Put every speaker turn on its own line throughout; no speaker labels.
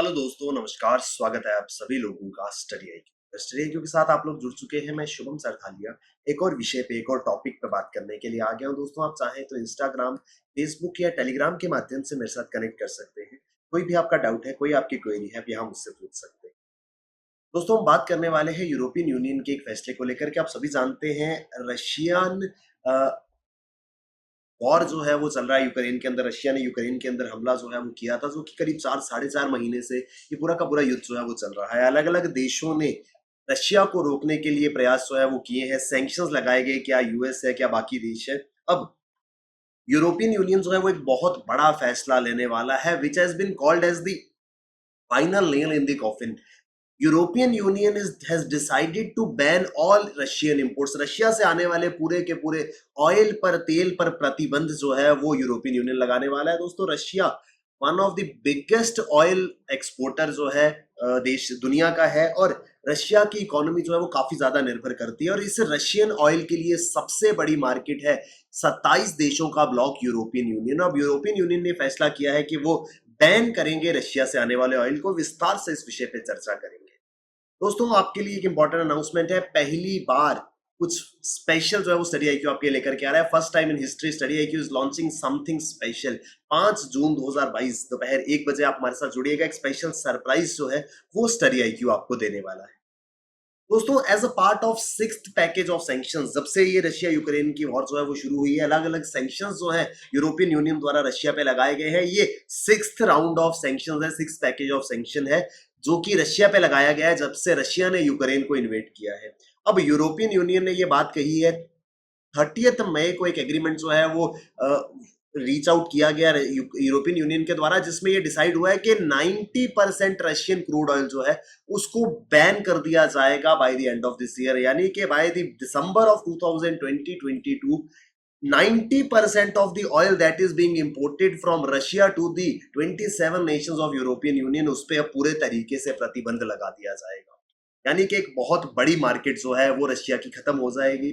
Hello दोस्तों, नमस्कार। स्वागत है आप सभी लोगों का स्टडी आईक्यू के साथ। आप लोग जुड़ चुके हैं। मैं शुभम सरथालिया एक और विषय पे, एक और टॉपिक पे बात करने के लिए आ गया हूं। दोस्तों, आप चाहें तो इंस्टाग्राम, फेसबुक या टेलीग्राम के माध्यम से मेरे साथ कनेक्ट कर सकते हैं। कोई भी आपका डाउट है, कोई आपकी क्वेरी है, आप यहाँ मुझसे पूछ सकते हैं। दोस्तों, हम बात करने वाले हैं यूरोपियन यूनियन के एक फैसले को लेकर के। आप सभी जानते हैं, रशियन वॉर जो है वो चल रहा है यूक्रेन के अंदर। रशिया ने यूक्रेन के अंदर हमला जो है वो किया था, जो कि करीब 4 साढ़े 4 महीने से ये पूरा का पूरा युद्ध जो है वो चल रहा है। अलग अलग देशों ने रशिया को रोकने के लिए प्रयास जो है वो किए हैं। सैंक्शंस लगाए गए, क्या यूएस है, क्या बाकी देश है। अब यूरोपियन यूनियन जो है वो एक बहुत बड़ा फैसला लेने वाला है, which has been called as the final nail in the coffin. European Union has decided to ban all Russian imports. Russia से आने वाले पूरे के पूरे ऑयल पर, तेल पर प्रतिबंध जो है वो यूरोपियन यूनियन लगाने वाला है। दोस्तों, Russia one of the biggest oil exporter जो है देश दुनिया का है, और रशिया की इकोनॉमी जो है वो काफी ज्यादा निर्भर करती है। और इस रशियन ऑयल के लिए सबसे बड़ी मार्केट है 27 देशों का ब्लॉक यूरोपियन यूनियन। अब यूरोपियन यूनियन ने फैसला किया है कि वो बैन करेंगे रशिया से आने वाले ऑयल को। विस्तार से इस विषय पे चर्चा करेंगे। दोस्तों, आपके लिए एक इंपॉर्टेंट अनाउंसमेंट है। पहली बार कुछ स्पेशल जो है वो स्टडी आईक्यू आपके लेकर के आ रहा है। First time in history study IQ is launching something special. 5 जून 2022 दोपहर 1 बजे आप हमारे साथ जुड़िएगा। एक स्पेशल सरप्राइज जो है वो स्टडी आईक्यू आपको देने वाला है। दोस्तों, as a part of 6th package of sanctions, जब से ये रशिया यूक्रेन की वॉर जो है वो शुरू हुई है, अलग अलग सैंक्शंस जो है यूरोपियन यूनियन द्वारा रशिया पे लगाए गए हैं। ये 6th राउंड ऑफ सैंक्शंस है, 6th पैकेज ऑफ सैंक्शन है, जो कि रशिया पे लगाया गया है जब से रशिया ने यूक्रेन को इन्वेड किया है। अब यूरोपियन यूनियन ने ये बात कही है, 30 मई को एक एग्रीमेंट जो है वो रीच आउट किया गया यूरोपियन यूनियन के द्वारा, जिसमें ये डिसाइड हुआ है कि 90% रशियन क्रूड ऑयल जो है उसको बैन कर दिया जाएगा by the end of this year. यानी कि by the December of 2022 90% of the oil that is being imported from Russia to the 27 nations of European Union, उस पे अब पूरे तरीके से प्रतिबंध लगा दिया जाएगा। यानी कि एक बहुत बड़ी मार्केट जो है वो रशिया की खत्म हो जाएगी।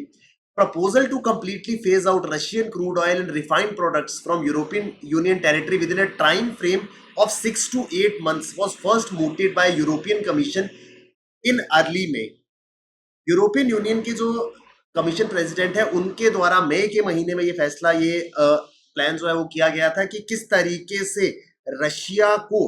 Proposal to completely phase out Russian crude oil and refined products from European Union territory within a time frame of 6 to 8 months was first mooted by European Commission in early May। European union के जो commission president है, उनके द्वारा मई के महीने में ये फैसला, ये प्लान जो है वो किया गया था कि किस तरीके से रशिया को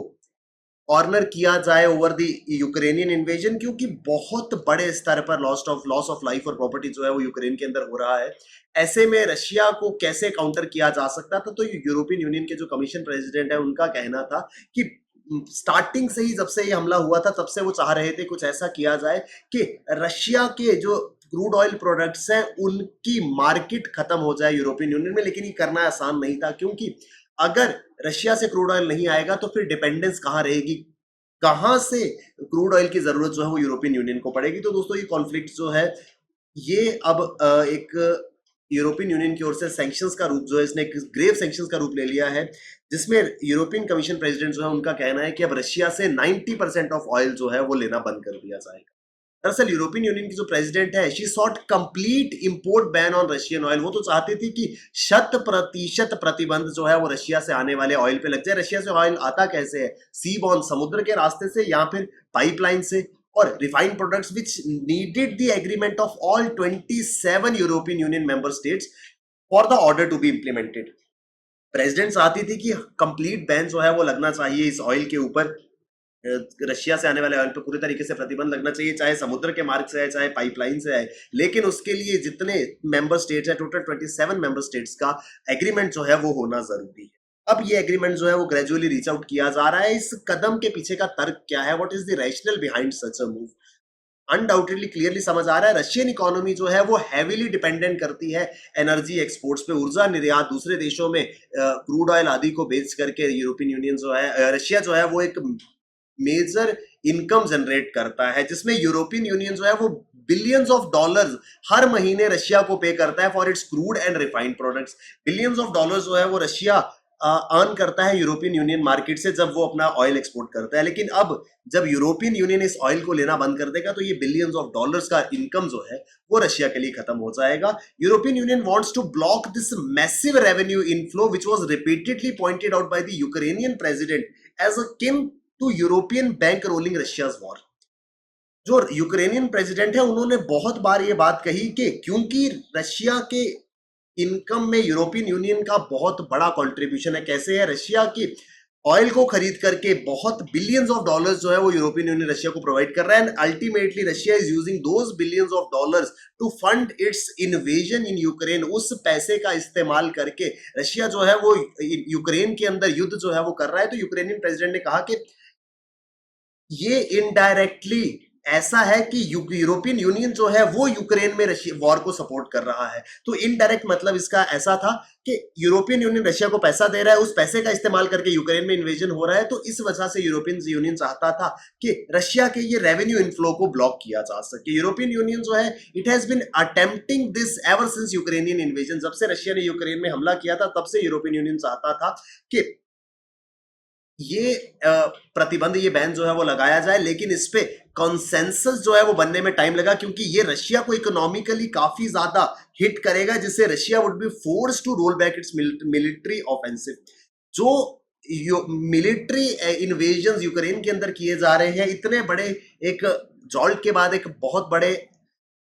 कॉर्नर किया जाए ओवर द यूक्रेनियन इन्वेजन, क्योंकि बहुत बड़े स्तर पर लॉस ऑफ लाइफ और प्रॉपर्टी जो है वो यूक्रेन के अंदर हो रहा है। ऐसे में रशिया को कैसे काउंटर किया जा सकता था, तो यूरोपियन यूनियन के जो कमीशन प्रेसिडेंट है उनका कहना था कि स्टार्टिंग से ही, जब से ये हमला हुआ था तब से वो चाह रहे थे कुछ ऐसा किया जाए कि रशिया के जो क्रूड ऑयल प्रोडक्ट्स हैं उनकी मार्केट खत्म हो जाए यूरोपियन यूनियन में। लेकिन ये करना आसान नहीं था, क्योंकि अगर रशिया से क्रूड ऑयल नहीं आएगा तो फिर डिपेंडेंस कहाँ रहेगी, कहाँ से क्रूड ऑयल की जरूरत जो है वो यूरोपियन यूनियन को पड़ेगी। तो दोस्तों, ये कॉन्फ्लिक्ट जो है ये अब एक यूरोपियन यूनियन की ओर से सैंक्शंस का रूप जो है, इसने एक ग्रेव सैंक्शंस का रूप ले लिया है, जिसमें यूरोपियन कमीशन प्रेसिडेंट जो है उनका कहना है कि अब रशिया से 90% ऑफ ऑयल जो है वो लेना बंद कर दिया जाएगा। दरअसल यूरोपियन यूनियन की जो प्रेसिडेंट है, she sought complete import ban on Russian oil. वो तो चाहती थी कि 100% प्रतिबंध जो है वो रशिया से आने वाले ऑयल पे लग जाए। रशिया से ऑयल आता कैसे है? सी बॉर्न, समुद्र के रास्ते से, या फिर पाइपलाइन से, और refined products which needed the agreement of all 27 European Union member states for the order to be implemented. President चाहती थी कि कंप्लीट बैन जो है वो लगना चाहिए इस ऑयल के ऊपर। रशिया से आने वाले ऑयल पर पूरे तरीके से प्रतिबंध लगना चाहिए, चाहे समुद्र के मार्ग से आए, चाहे पाइपलाइन से आए। लेकिन उसके लिए जितने मेंबर स्टेट्स हैं, टोटल 27 मेंबर स्टेट्स का एग्रीमेंट जो है वो होना जरूरी है। अब ये एग्रीमेंट जो है वो ग्रेजुअली रीच आउट किया जा रहा है। इस कदम के पीछे का तर्क क्या है? What is the rational behind such a move? Undoubtedly clearly समझ आ रहा है, रशियन इकोनॉमी जो है वो हैवीली डिपेंडेंट करती है एनर्जी एक्सपोर्ट्स पे। ऊर्जा निर्यात दूसरे देशों में क्रूड ऑयल आदि को बेच करके यूरोपियन यूनियन जो है, रशिया जो है वो एक मेजर इनकम जनरेट करता है, जिसमें यूरोपियन यूनियन जो है वो बिलियंस ऑफ डॉलर्स हर महीने रशिया को पे करता है for its crude and refined products. Billions of dollars जो है वो रशिया अर्न करता है यूरोपियन यूनियन मार्केट से, जब वो अपना ऑयल एक्सपोर्ट करता है। लेकिन अब जब यूरोपियन यूनियन इस ऑयल को लेना बंद कर देगा तो ये बिलियंस ऑफ डॉलर्स का इनकम जो है वो रशिया के लिए खत्म हो जाएगा। European Union wants to block this massive revenue inflow which was repeatedly pointed out by the Ukrainian president as a to European bankrolling Russia's war. जो यूक्रेनियन प्रेसिडेंट है उन्होंने बहुत बार ये बात कही कि क्योंकि रशिया के इनकम में यूरोपियन यूनियन का बहुत बड़ा कंट्रीब्यूशन है। कैसे है? रशिया की ऑयल को खरीद करके बहुत बिलियंस ऑफ डॉलर्स जो है वो यूरोपियन यूनियन रशिया को प्रोवाइड कर रहा है, and ultimately Russia is using those billions of dollars to fund its invasion in Ukraine. उस पैसे का इस्तेमाल करके रशिया जो है वो यूक्रेन के अंदर युद्ध जो है वो कर रहा है। तो यूक्रेनियन प्रेसिडेंट ने कहा कि ये इनडायरेक्टली ऐसा है कि यूरोपियन यूनियन जो है वो यूक्रेन में रशिया वॉर को सपोर्ट कर रहा है। तो इनडायरेक्ट मतलब इसका ऐसा था कि यूरोपियन यूनियन रशिया को पैसा दे रहा है, उस पैसे का इस्तेमाल करके यूक्रेन में इन्वेजन हो रहा है। तो इस वजह से यूरोपियन यूनियन चाहता था कि रशिया के ये रेवेन्यू इनफ्लो को ब्लॉक किया जा सके। यूरोपियन यूनियन जो है it has been attempting this ever since Ukrainian invasion. जब से रशिया ने यूक्रेन में हमला किया था तब से यूरोपियन यूनियन चाहता था कि ये प्रतिबंध, ये बैन जो है वो लगाया जाए, लेकिन इस पे कॉन्सेंसस जो है वो बनने में टाइम लगा क्योंकि ये रशिया को इकोनॉमिकली काफी ज्यादा हिट करेगा, जिससे Russia would be forced to roll back its military offensive. जो मिलिट्री इन्वेजन यूक्रेन के अंदर किए जा रहे हैं, इतने बड़े एक जॉल्ट के बाद, एक बहुत बड़े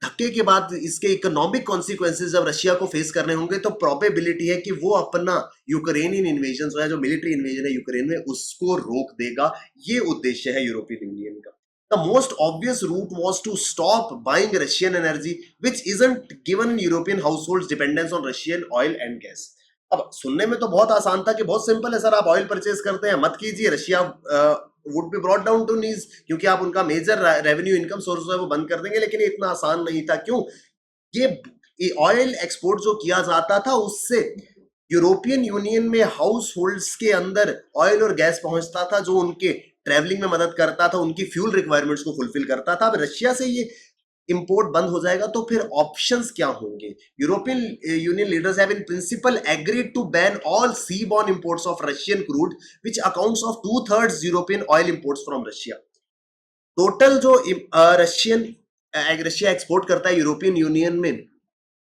धक्के के बाद इसके इकोनॉमिक कॉन्सिक्वेंसेस जब रशिया को फेस करने होंगे, तो प्रोबेबिलिटी है कि वो अपना यूक्रेनियन इन्वेजन जो है, जो मिलिट्री इन्वेजन है यूक्रेन में, उसको रोक देगा। ये उद्देश्य है यूरोपियन यूनियन का। The most obvious route was to stop buying Russian energy, which isn't given in European households dependence on Russian oil and gas. अब सुनने में तो बहुत आसान था कि बहुत सिंपल है सर, आप ऑयल परचेज करते हैं मत कीजिए, Russia would be brought down to knees, क्योंकि आप उनका मेजर रेवेन्यू इनकम सोर्स है वो बंद कर देंगे। लेकिन ये इतना आसान नहीं था। क्यों? ये ऑयल एक्सपोर्ट जो किया जाता था उससे यूरोपियन यूनियन में हाउस होल्ड्स के अंदर ऑयल और गैस पहुंचता था, जो उनके ट्रैवलिंग में मदद करता था, उनकी फ्यूल रिक्वायरमेंट्स को फुलफिल करता था। अब रशिया से ये इंपोर्ट बंद हो जाएगा तो फिर ऑप्शंस क्या होंगे? European Union leaders have in principle agreed to ban all seaborne imports of Russian crude which accounts of 2/3 European oil imports from Russia. Total जो रशिया एक्सपोर्ट करता है यूरोपियन यूनियन में,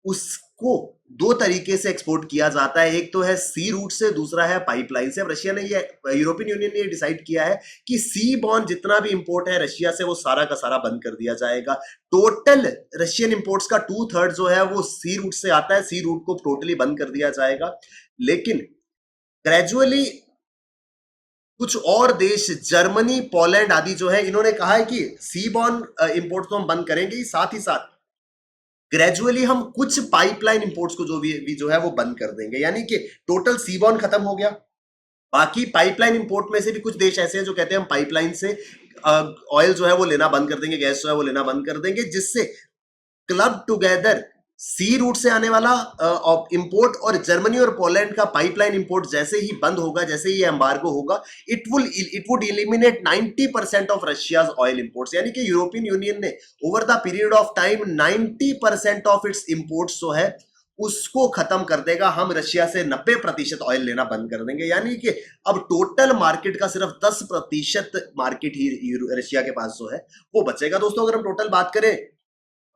उसको दो तरीके से एक्सपोर्ट किया जाता है। एक तो है सी रूट से, दूसरा है पाइपलाइन से। अब रशिया ने ये, यूरोपियन यूनियन ने ये डिसाइड किया है कि सी बॉर्न जितना भी इंपोर्ट है रशिया से वो सारा का सारा बंद कर दिया जाएगा। टोटल रशियन इंपोर्ट्स का 2/3 जो है वो सी रूट से आता है, सी रूट को टोटली बंद कर दिया जाएगा। लेकिन ग्रेजुअली कुछ और देश, जर्मनी, पोलैंड आदि जो है, इन्होंने कहा है कि सी बॉर्न इंपोर्ट तो हम बंद करेंगे, साथ ही साथ ग्रेजुअली हम कुछ पाइपलाइन इंपोर्ट्स को जो है वो बंद कर देंगे। यानी कि टोटल सीबॉर्न खत्म हो गया, बाकी पाइपलाइन इंपोर्ट में से भी कुछ देश ऐसे हैं जो कहते हैं हम पाइपलाइन से ऑयल जो है वो लेना बंद कर देंगे, गैस जो है वो लेना बंद कर देंगे, जिससे क्लब टुगेदर सी रूट से आने वाला इंपोर्ट और जर्मनी और पोलैंड का पाइपलाइन इंपोर्ट जैसे ही बंद होगा, जैसे ही एम्बार्गो होगा, it would eliminate 90% of Russia's oil imports. यानी कि यूरोपियन यूनियन ने over the period of time 90% of its imports जो है उसको खत्म कर देगा। हम रशिया से 90% ऑयल लेना बंद कर देंगे। यानी कि अब टोटल मार्केट का सिर्फ 10% मार्केट ही रशिया के पास जो है वो बचेगा। दोस्तों अगर हम टोटल बात करें,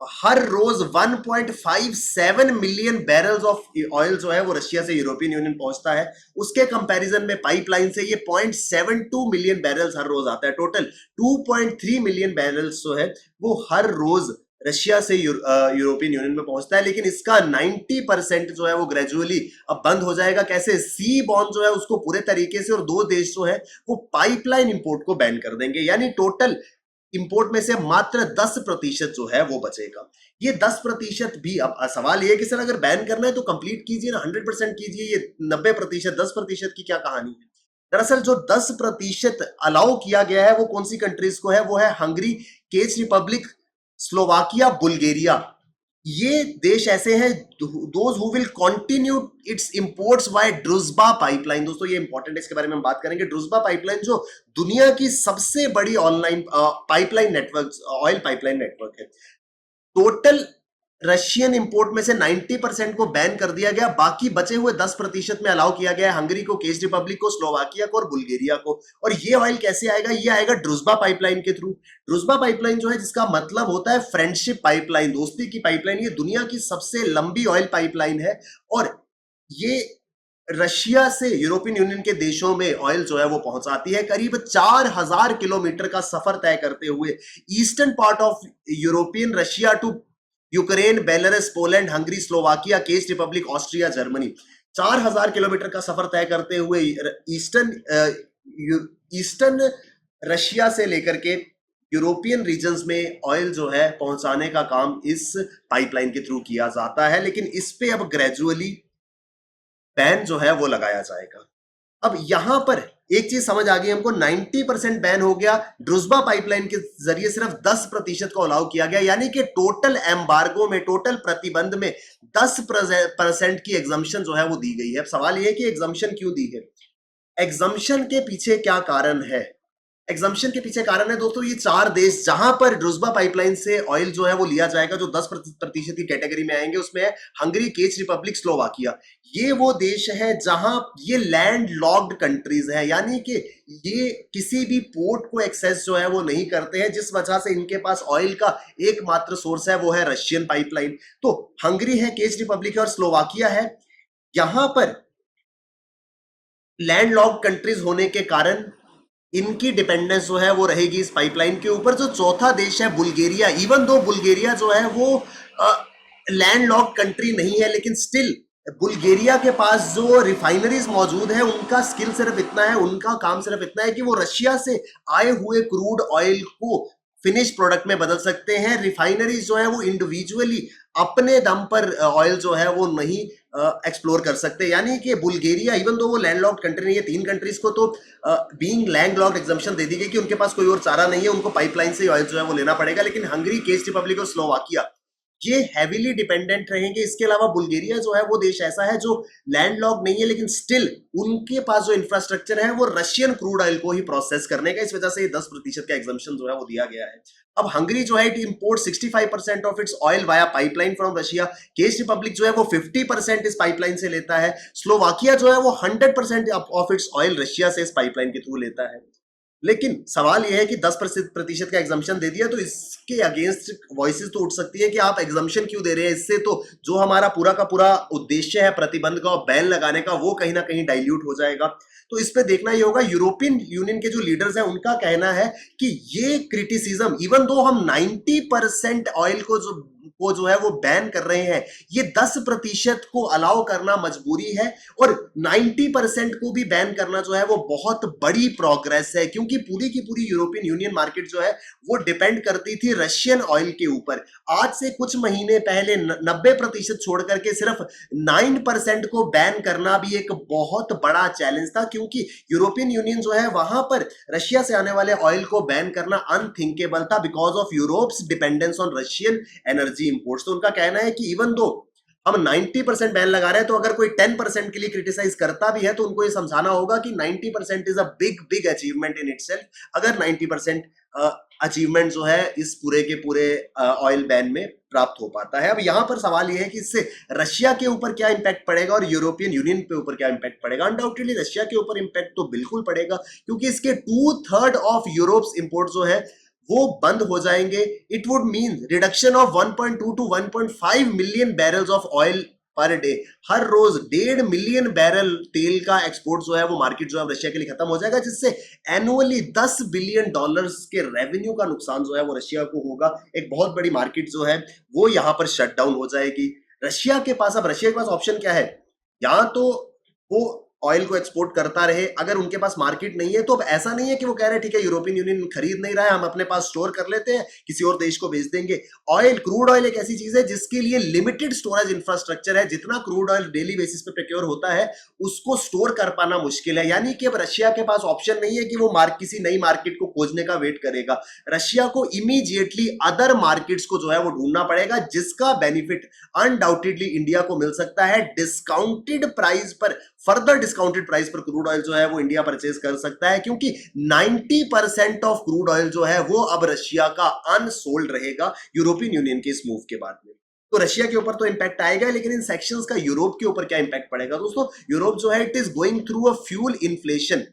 हर रोज 1.57 मिलियन बैरल्स ऑफ ऑयल जो है वो रशिया से यूरोपियन यूनियन पहुंचता है। उसके कंपैरिजन में पाइपलाइन से ये 0.72 मिलियन बैरल्स हर रोज आता है। टोटल 2.3 मिलियन बैरल्स जो है वो हर रोज रशिया से यूरोपियन यूनियन में पहुंचता है। लेकिन इसका 90% जो है वो ग्रेजुअली अब बंद हो जाएगा। कैसे? सी बॉर्न जो है उसको पूरे तरीके से, और दो देश जो है वो पाइपलाइन इंपोर्ट को बैन कर देंगे। यानी टोटल इंपोर्ट में से मात्र 10% जो है वो बचेगा। ये 10% भी, अब सवाल ये है कि सर अगर बैन करना है तो कंप्लीट कीजिए ना, 100% कीजिए, ये 90% 10% की क्या कहानी है? दरअसल जो 10% अलाउ किया गया है वो कौन सी कंट्रीज को है? वो है हंगरी, चेक रिपब्लिक, स्लोवाकिया, बुल्गारिया। ये देश ऐसे हैं those who will continue its imports by Druzhba pipeline. दोस्तों ये इंपॉर्टेंट है, इसके बारे में हम बात करेंगे। ड्रुजबा पाइपलाइन जो दुनिया की सबसे बड़ी online pipeline network, oil pipeline network है। टोटल रशियन इंपोर्ट में से 90% को बैन कर दिया गया, बाकी बचे हुए 10% में अलाउ किया गया है हंगरी को, चेक रिपब्लिक को, स्लोवाकिया को और बुल्गारिया को। और ये ऑयल कैसे आएगा? ये आएगा ड्रुजबा पाइपलाइन के थ्रू। ड्रुजबा पाइपलाइन जो है, जिसका मतलब होता है फ्रेंडशिप पाइपलाइन, दोस्ती की पाइपलाइन, ये दुनिया की सबसे लंबी ऑयल पाइपलाइन है। और ये रशिया से यूरोपियन यूनियन के देशों में ऑयल जो है वो पहुंचाती है, करीब 4000 किलोमीटर का सफर तय करते हुए eastern part of European Russia to Ukraine, Belarus, Poland, Hungary, Slovakia, चेक रिपब्लिक, ऑस्ट्रिया, जर्मनी। 4000 किलोमीटर का सफर तय करते हुए ईस्टर्न रशिया से लेकर के यूरोपियन रीजन्स में ऑयल जो है पहुंचाने का काम इस पाइपलाइन के थ्रू किया जाता है, लेकिन इस पे अब ग्रेजुअली बैन जो है वो लगाया जाएगा। अब यहां पर एक चीज समझ आ गई हमको, 90% बैन हो गया, ड्रुजबा पाइपलाइन के जरिए सिर्फ 10% को अलाउ किया गया, यानी कि टोटल एम्बार्गो में, टोटल प्रतिबंध में 10% की एग्जम्पशन जो है वो दी गई है। अब सवाल यह है कि एग्जम्पशन क्यों दी है, एग्जम्पशन के पीछे क्या कारण है? एग्जम्पशन के पीछे कारण है दोस्तों, ये 4 देश जहां पर ड्रुजबा पाइपलाइन से ऑयल जो है वो लिया जाएगा, जो 10% की कैटेगरी में आएंगे, उसमें है हंगरी, चेक रिपब्लिक, स्लोवाकिया। ये वो देश है जहां ये लैंड लॉक्ड कंट्रीज है, यानी कि ये किसी भी पोर्ट को एक्सेस जो है वो नहीं करते हैं, जिस वजह से इनके पास ऑयल का एकमात्र सोर्स है वो है रशियन पाइपलाइन। तो हंगरी है, चेक रिपब्लिक है और स्लोवाकिया है। यहां पर लैंडलॉक्ड कंट्रीज होने के कारण इनकी डिपेंडेंस जो है वो रहेगी इस पाइपलाइन के ऊपर। जो चौथा देश है बुल्गारिया, इवन दो बुल्गारिया जो है वो लैंडलॉक्ड कंट्री नहीं है, लेकिन स्टिल बुल्गारिया के पास जो रिफाइनरीज मौजूद है, उनका स्किल सिर्फ इतना है, उनका काम सिर्फ इतना है कि वो रशिया से आए हुए क्रूड ऑयल को फिनिश प्रोडक्ट में बदल सकते हैं। रिफाइनरीज जो है वो इंडिविजुअली अपने दम पर ऑयल जो है वो नहीं एक्सप्लोर कर सकते, यानी कि बुल्गारिया इवन दो वो लैंडलॉक्ड कंट्री नहीं है, 3 कंट्रीज को तो बीइंग लैंडलॉक्ड एग्जम्पशन दे दी गई कि उनके पास कोई और चारा नहीं है, उनको पाइपलाइन से ऑयल जो है वो लेना पड़ेगा। लेकिन हंगरी, चेक रिपब्लिक और स्लोवाकिया ये हैवीली डिपेंडेंट रहेंगे। इसके अलावा बुल्गारिया जो है वो देश ऐसा है जो लैंडलॉक नहीं है, लेकिन स्टिल उनके पास जो इंफ्रास्ट्रक्चर है वो रशियन क्रूड ऑयल को ही प्रोसेस करने का, इस वजह से 10% का एग्जम्पशन जो है वो दिया गया है। अब हंगरी जो है it import 65% of its oil via pipeline from Russia. चेक रिपब्लिक जो है वो 50% इस पाइपलाइन से लेता है। स्लोवाकिया जो है वो 100% ऑफ इट्स ऑयल रशिया से इस पाइपलाइन के थ्रू लेता है। लेकिन सवाल यह है कि 10% का एग्जम्पशन दे दिया, तो इसके अगेंस्ट वॉइसेस तो उठ सकती है कि आप एग्जम्पशन क्यों दे रहे हैं, इससे तो जो हमारा पूरा का पूरा उद्देश्य है प्रतिबंध का और बैन लगाने का वो कहीं ना कहीं डाइल्यूट हो जाएगा। तो इस पे देखना ही होगा। यूरोपियन यूनियन के जो लीडर्स हैं उनका कहना है कि ये क्रिटिसिज्म, इवन दो हम 90% ऑयल को जो है वो बैन कर रहे हैं, ये 10% को अलाउ करना मजबूरी है, और 90% को भी बैन करना जो है वो बहुत बड़ी प्रोग्रेस है, क्योंकि पूरी की पूरी यूरोपियन यूनियन मार्केट जो है वो डिपेंड करती थी रशियन ऑयल के ऊपर। आज से कुछ महीने पहले 90% छोड़ करके सिर्फ 9% को बैन करना भी एक बहुत बड़ा चैलेंज था, क्योंकि यूरोपियन यूनियन जो है वहां पर रशिया से आने वाले ऑयल को बैन करना अनथिंकेबल था because of Europe's dependence on Russian energy imports. तो उनका कहना है कि इवन दो हम 90% बैन लगा रहे हैं, तो अगर कोई 10% के लिए क्रिटिसाइज करता भी है तो उनको ये समझाना होगा कि 90% is a big big achievement in itself. अगर 90% अचीवमेंट जो है इस पूरे के पूरे ऑयल बैन में प्राप्त हो पाता है। अब यहां पर सवाल यह है कि इससे रशिया के ऊपर क्या इंपैक्ट पड़ेगा और यूरोपियन यूनियन के ऊपर क्या इंपैक्ट पड़ेगा। अनडाउटेडली रशिया के ऊपर इंपैक्ट तो बिल्कुल पड़ेगा, क्योंकि इसके 2/3 ऑफ यूरोप्स इंपोर्ट जो है वो बंद हो जाएंगे। It would mean reduction of 1.2 to 1.5 million barrels of oil per day. हर रोज 1.5 मिलियन बैरल तेल का एक्सपोर्ट जो है वो मार्केट जो है रशिया के लिए खत्म हो जाएगा, जिससे एनुअली $10 बिलियन के रेवेन्यू का नुकसान जो है वो रशिया को होगा। एक बहुत बड़ी मार्केट जो है वो यहां पर शट डाउन हो जाएगी रशिया के पास। अब रशिया के पास ऑप्शन क्या है, यहां तो वो ऑयल को एक्सपोर्ट करता रहे, अगर उनके पास मार्केट नहीं है तो अब ऐसा नहीं है कि वो कह रहे हैं ठीक है यूरोपियन यूनियन खरीद नहीं रहा है, हम अपने पास स्टोर कर लेते हैं, किसी और देश को बेच देंगे। ऑयल, क्रूड ऑयल एक ऐसी चीज है जिसके लिए लिमिटेड स्टोरेज इंफ्रास्ट्रक्चर है। जितना क्रूड ऑयल डेली बेसिस पे प्रोक्योर होता है उसको स्टोर कर पाना मुश्किल है, यानी कि अब रशिया के पास ऑप्शन नहीं है कि वो किसी नई मार्केट को खोजने का वेट करेगा। रशिया को इमीडिएटली अदर मार्केट्स को जो है वो ढूंढना पड़ेगा, जिसका बेनिफिट अनडाउटेडली इंडिया को मिल सकता है। डिस्काउंटेड प्राइस पर, फर्दर डिस्काउंटेड प्राइस पर क्रूड ऑयल जो है वो इंडिया परचेज कर सकता है, क्योंकि 90% ऑफ क्रूड ऑयल जो है वो अब रशिया का अनसोल्ड रहेगा यूरोपियन यूनियन के इस मूव के बाद में। तो रशिया के ऊपर तो इंपैक्ट आएगा, लेकिन इन सेक्शंस का यूरोप के ऊपर क्या इंपैक्ट पड़ेगा दोस्तों। यूरोप जो है it is going through a fuel inflation.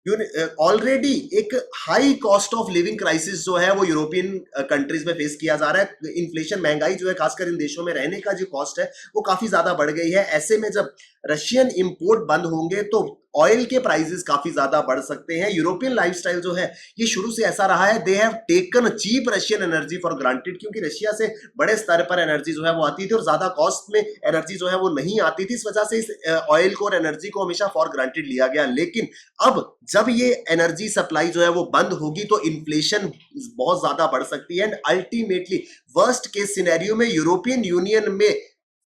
Already एक high cost of living crisis जो है वो यूरोपियन कंट्रीज में फेस किया जा रहा है। इन्फ्लेशन, महंगाई जो है खासकर इन देशों में रहने का जो कॉस्ट है वो काफी ज्यादा बढ़ गई है। ऐसे में जब रशियन इंपोर्ट बंद होंगे तो ऑयल के प्राइसेस काफी ज्यादा बढ़ सकते हैं। यूरोपियन लाइफस्टाइल जो है ये शुरू से ऐसा रहा है, they have taken cheap Russian energy for granted, क्योंकि रशिया से बड़े स्तर पर एनर्जी जो है वो आती थी और ज्यादा कॉस्ट में एनर्जी जो है वो नहीं आती थी। इस वजह से इस ऑयल को और एनर्जी को हमेशा फॉर ग्रांटेड लिया गया। लेकिन अब जब ये एनर्जी सप्लाई जो है वो बंद होगी तो इन्फ्लेशन बहुत ज्यादा बढ़ सकती है and ultimately worst case scenario में यूरोपियन यूनियन में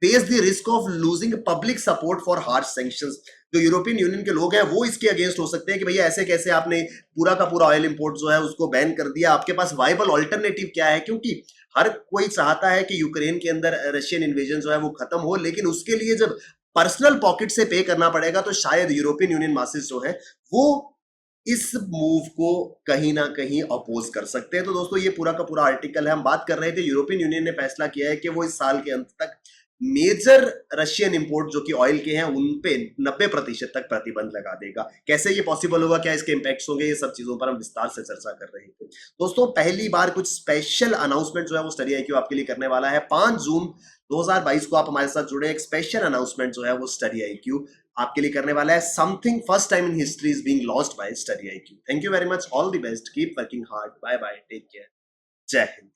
face the risk of losing public support for harsh sanctions. जो यूरोपियन यूनियन के लोग हैं वो इसके अगेंस्ट हो सकते हैं कि भैया ऐसे कैसे आपने पूरा का पूरा ऑयल इंपोर्ट जो है उसको बैन कर दिया, आपके पास वाइबल ऑल्टरनेटिव क्या है? क्योंकि हर कोई चाहता है कि यूक्रेन के अंदर रशियन इन्वेजन जो है वो खत्म हो, लेकिन उसके लिए जब पर्सनल पॉकेट से पे करना पड़ेगा तो शायद यूरोपियन यूनियन मासेस जो है वो इस मूव को कहीं ना कहीं अपोज कर सकते हैं। तो दोस्तों ये पूरा का पूरा आर्टिकल है, हम बात कर रहे थे यूरोपियन यूनियन ने फैसला किया है कि वो इस साल के अंत तक मेजर रशियन इंपोर्ट जो कि ऑयल के हैं उन पे 90% तक प्रतिबंध लगा देगा। कैसे ये पॉसिबल होगा, क्या इसके इंपैक्ट्स होंगे, ये सब चीजों पर हम विस्तार से चर्चा कर रहे थे। दोस्तों पहली बार कुछ स्पेशल अनाउंसमेंट जो है वो स्टडी आईक्यू आपके लिए करने वाला है। 5 जून 2022 को आप हमारे साथ जुड़े, एक स्पेशल अनाउंसमेंट जो है वो स्टडी आईक्यू आपके लिए करने वाला है। Something first time in history is being launched by Study IQ. Thank you very much, all the best, keep working hard, bye bye, take care, जय हिंद।